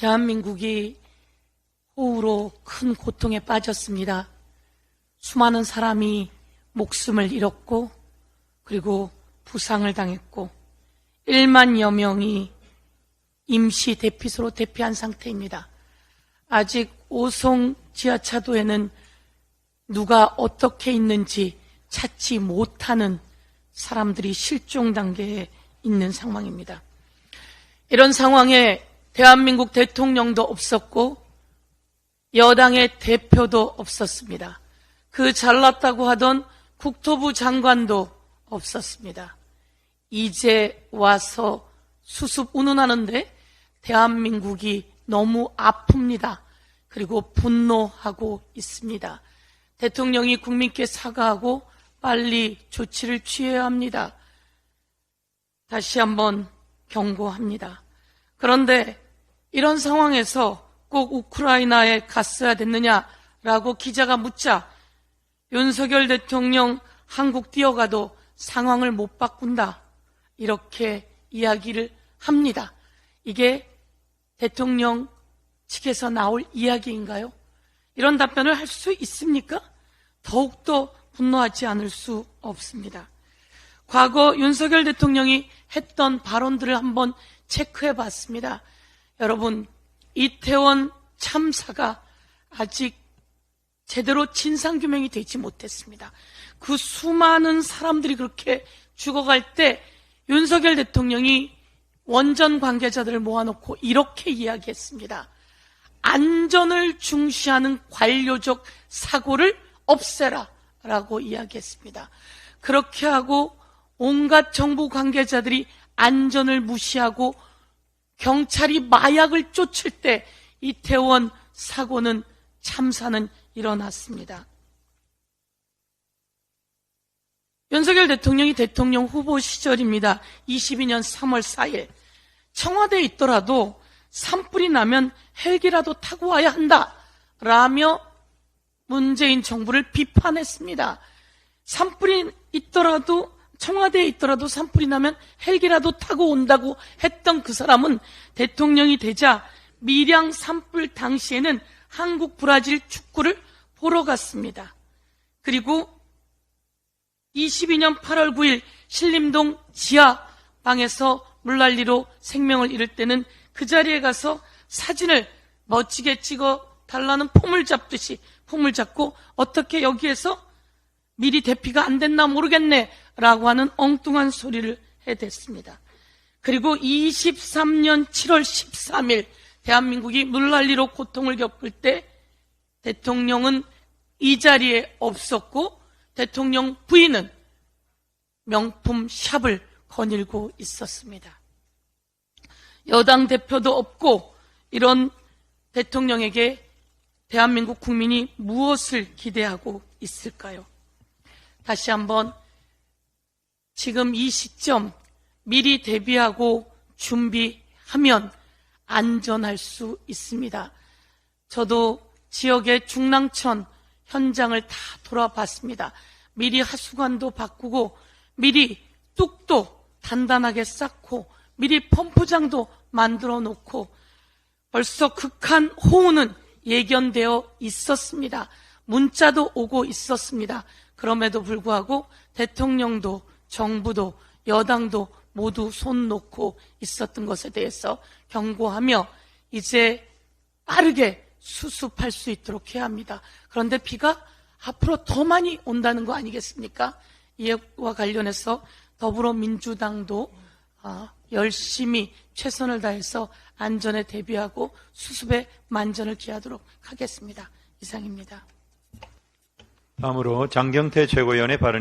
대한민국이 호우로 큰 고통에 빠졌습니다. 수많은 사람이 목숨을 잃었고 그리고 부상을 당했고 1만여 명이 임시 대피소로 대피한 상태입니다. 아직 오송 지하차도에는 누가 어떻게 있는지 찾지 못하는 사람들이 실종 단계에 있는 상황입니다. 이런 상황에 대한민국 대통령도 없었고 여당의 대표도 없었습니다. 그 잘났다고 하던 국토부 장관도 없었습니다. 이제 와서 수습 운운하는데 대한민국이 너무 아픕니다. 그리고 분노하고 있습니다. 대통령이 국민께 사과하고 빨리 조치를 취해야 합니다. 다시 한번 경고합니다. 그런데 이런 상황에서 꼭 우크라이나에 갔어야 됐느냐라고 기자가 묻자 윤석열 대통령 한국 뛰어가도 상황을 못 바꾼다, 이렇게 이야기를 합니다. 이게 대통령 측에서 나올 이야기인가요? 이런 답변을 할 수 있습니까? 더욱더 분노하지 않을 수 없습니다. 과거 윤석열 대통령이 했던 발언들을 한번 체크해 봤습니다. 여러분, 이태원 참사가 아직 제대로 진상규명이 되지 못했습니다. 그 수많은 사람들이 그렇게 죽어갈 때 윤석열 대통령이 원전 관계자들을 모아놓고 이렇게 이야기했습니다. 안전을 중시하는 관료적 사고를 없애라 라고 이야기했습니다. 그렇게 하고 온갖 정부 관계자들이 안전을 무시하고 경찰이 마약을 쫓을 때 이태원 사고는, 참사는 일어났습니다. 윤석열 대통령이 대통령 후보 시절입니다. 22년 3월 4일 청와대에 있더라도 산불이 나면 헬기라도 타고 와야 한다 라며 문재인 정부를 비판했습니다. 산불이 있더라도, 청와대에 있더라도 산불이 나면 헬기라도 타고 온다고 했던 그 사람은 대통령이 되자 밀양 산불 당시에는 한국 브라질 축구를 보러 갔습니다. 그리고 22년 8월 9일 신림동 지하방에서 물난리로 생명을 잃을 때는 그 자리에 가서 사진을 멋지게 찍어 달라는 폼을 잡듯이 폼을 잡고 어떻게 여기에서 미리 대피가 안 됐나 모르겠네 라고 하는 엉뚱한 소리를 해댔습니다. 그리고 23년 7월 13일 대한민국이 물난리로 고통을 겪을 때 대통령은 이 자리에 없었고 대통령 부인은 명품 샵을 거닐고 있었습니다. 여당 대표도 없고 이런 대통령에게 대한민국 국민이 무엇을 기대하고 있을까요? 다시 한번 지금 이 시점 미리 대비하고 준비하면 안전할 수 있습니다. 저도 지역의 중랑천 현장을 다 돌아봤습니다. 미리 하수관도 바꾸고 미리 뚝도 단단하게 쌓고 미리 펌프장도 만들어 놓고 벌써 극한 호우는 예견되어 있었습니다. 문자도 오고 있었습니다. 그럼에도 불구하고 대통령도 정부도 여당도 모두 손 놓고 있었던 것에 대해서 경고하며 이제 빠르게 수습할 수 있도록 해야 합니다. 그런데 비가 앞으로 더 많이 온다는 거 아니겠습니까? 이와 관련해서 더불어민주당도 열심히 최선을 다해서 안전에 대비하고 수습에 만전을 기하도록 하겠습니다. 이상입니다. 다음으로 장경태 최고위원의 발언